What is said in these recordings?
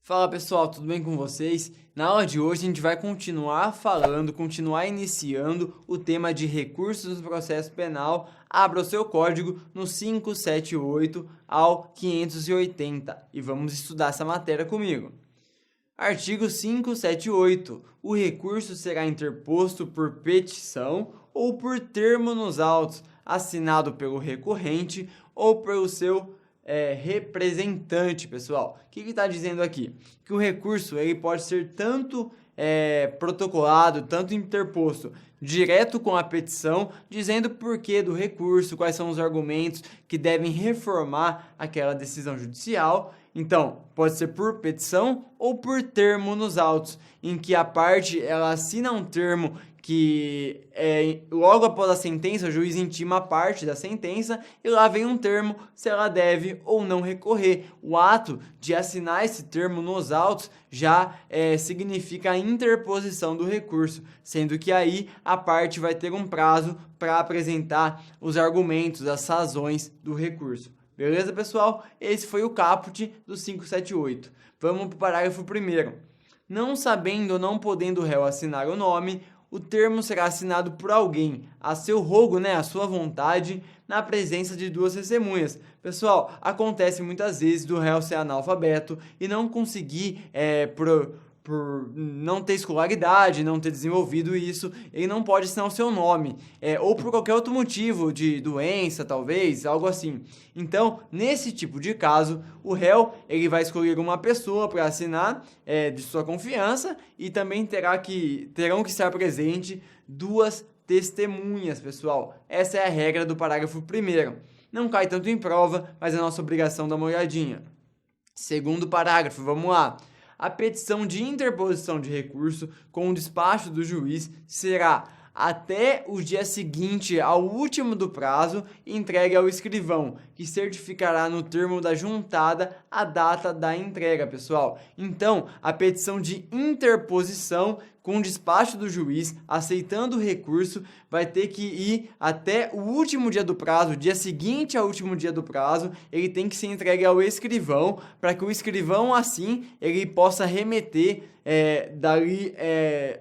Fala pessoal, tudo bem com vocês? Na aula de hoje a gente vai continuar iniciando o tema de recursos no processo penal. Abra o seu código no 578 ao 580 e vamos estudar essa matéria comigo. Artigo 578. O recurso será interposto por petição ou por termo nos autos, assinado pelo recorrente ou pelo seu representante, pessoal. O que está dizendo aqui? Que o recurso ele pode ser tanto protocolado, tanto interposto direto com a petição, dizendo o porquê do recurso, quais são os argumentos que devem reformar aquela decisão judicial. Então, pode ser por petição ou por termo nos autos, em que a parte ela assina um termo que logo após a sentença, o juiz intima a parte da sentença e lá vem um termo se ela deve ou não recorrer. O ato de assinar esse termo nos autos já significa a interposição do recurso, sendo que aí a parte vai ter um prazo para apresentar os argumentos, as razões do recurso. Beleza, pessoal? Esse foi o caput do 578. Vamos para o parágrafo 1º. Não sabendo ou não podendo o réu assinar o nome, o termo será assinado por alguém, a seu rogo, a sua vontade, na presença de duas testemunhas. Pessoal, acontece muitas vezes do réu ser analfabeto e não conseguir, por não ter escolaridade, não ter desenvolvido isso, ele não pode assinar o seu nome, ou por qualquer outro motivo, de doença, talvez, algo assim. Então, nesse tipo de caso, o réu ele vai escolher uma pessoa para assinar de sua confiança e também terão que estar presentes duas testemunhas, pessoal. Essa é a regra do parágrafo 1º. Não cai tanto em prova, mas é nossa obrigação dar uma olhadinha. Segundo parágrafo, vamos lá. A petição de interposição de recurso com o despacho do juiz será até o dia seguinte ao último do prazo entregue ao escrivão, que certificará no termo da juntada a data da entrega, pessoal. Então, a petição de interposição com o despacho do juiz, aceitando o recurso, vai ter que ir até o último dia do prazo, dia seguinte ao último dia do prazo, ele tem que ser entregue ao escrivão, para que o escrivão, assim, ele possa remeter,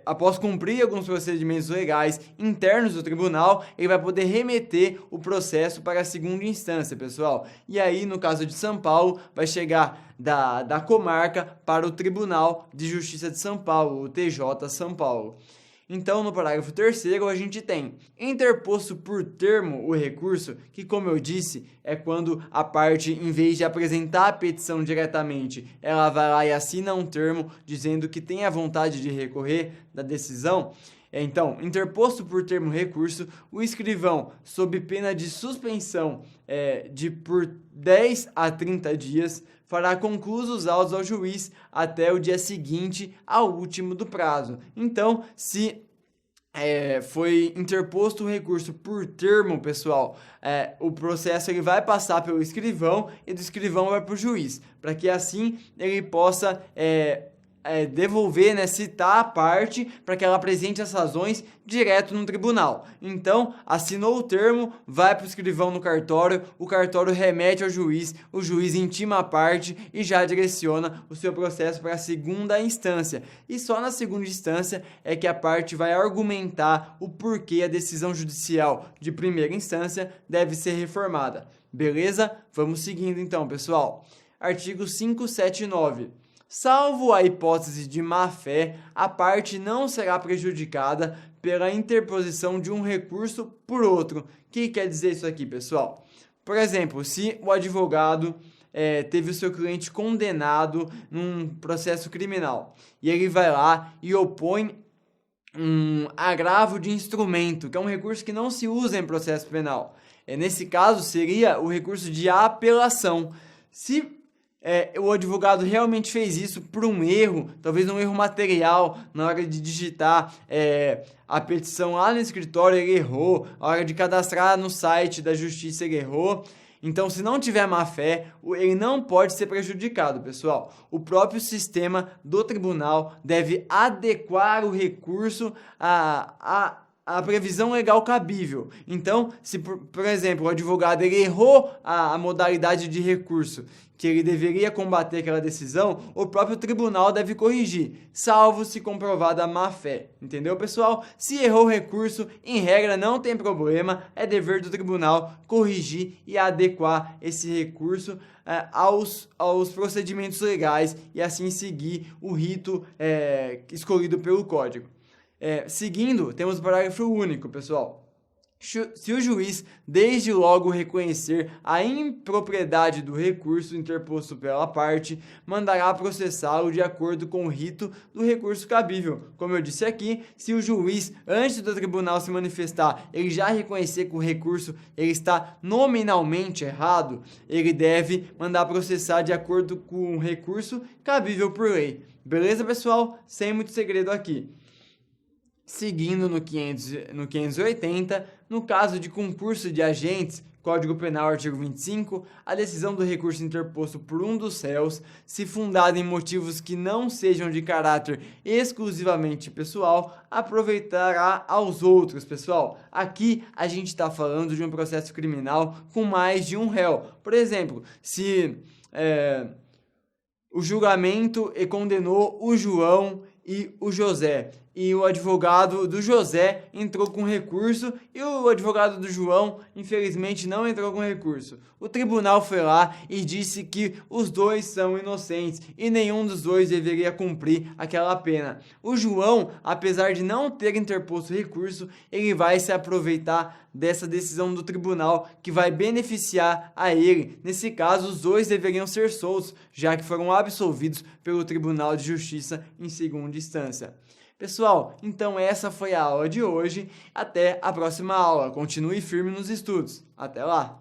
após cumprir alguns procedimentos legais internos do tribunal, ele vai poder remeter o processo para a segunda instância, pessoal. E aí, no caso de São Paulo, vai chegar da comarca para o Tribunal de Justiça de São Paulo, o TJ São Paulo. Então, no parágrafo 3º, a gente tem interposto por termo o recurso, que, como eu disse, é quando a parte, em vez de apresentar a petição diretamente, ela vai lá e assina um termo dizendo que tem a vontade de recorrer da decisão. Então, interposto por termo recurso, o escrivão, sob pena de suspensão por 10 a 30 dias, fará conclusos os autos ao juiz até o dia seguinte ao último do prazo. Então, se foi interposto o recurso por termo, pessoal, o processo ele vai passar pelo escrivão e do escrivão vai para o juiz, para que assim ele possa devolver, citar a parte para que ela apresente as razões direto no tribunal. Então, assinou o termo, vai para o escrivão no cartório, o cartório remete ao juiz, o juiz intima a parte e já direciona o seu processo para a segunda instância. E só na segunda instância é que a parte vai argumentar o porquê a decisão judicial de primeira instância deve ser reformada. Beleza? Vamos seguindo então, pessoal. Artigo 579. Salvo a hipótese de má-fé, a parte não será prejudicada pela interposição de um recurso por outro. O que quer dizer isso aqui, pessoal? Por exemplo, se o advogado teve o seu cliente condenado num processo criminal e ele vai lá e opõe um agravo de instrumento, que é um recurso que não se usa em processo penal. Nesse caso, seria o recurso de apelação. Se o advogado realmente fez isso por um erro, talvez um erro material, na hora de digitar a petição lá no escritório ele errou, na hora de cadastrar no site da justiça ele errou. Então, se não tiver má-fé, ele não pode ser prejudicado, pessoal. O próprio sistema do tribunal deve adequar o recurso a previsão legal cabível. Então, se por exemplo, o advogado ele errou a modalidade de recurso que ele deveria combater aquela decisão, o próprio tribunal deve corrigir, salvo se comprovada a má-fé. Entendeu, pessoal? Se errou o recurso, em regra não tem problema, é dever do tribunal corrigir e adequar esse recurso aos procedimentos legais e assim seguir o rito escolhido pelo Código. Seguindo, temos o parágrafo único, pessoal. Se o juiz, desde logo, reconhecer a impropriedade do recurso interposto pela parte, mandará processá-lo de acordo com o rito do recurso cabível. Como eu disse aqui, se o juiz, antes do tribunal se manifestar, ele já reconhecer que o recurso ele está nominalmente errado, ele deve mandar processar de acordo com o recurso cabível por lei. Beleza, pessoal? Sem muito segredo aqui. Seguindo no 580, no caso de concurso de agentes, Código Penal, artigo 25, a decisão do recurso interposto por um dos réus, se fundada em motivos que não sejam de caráter exclusivamente pessoal, aproveitará aos outros, pessoal. Aqui a gente está falando de um processo criminal com mais de um réu. Por exemplo, se o julgamento condenou o João e o José, e o advogado do José entrou com recurso e o advogado do João, infelizmente, não entrou com recurso. O tribunal foi lá e disse que os dois são inocentes e nenhum dos dois deveria cumprir aquela pena. O João, apesar de não ter interposto recurso, ele vai se aproveitar dessa decisão do tribunal que vai beneficiar a ele. Nesse caso, os dois deveriam ser soltos, já que foram absolvidos pelo Tribunal de Justiça em segunda instância. Pessoal, então essa foi a aula de hoje. Até a próxima aula. Continue firme nos estudos. Até lá!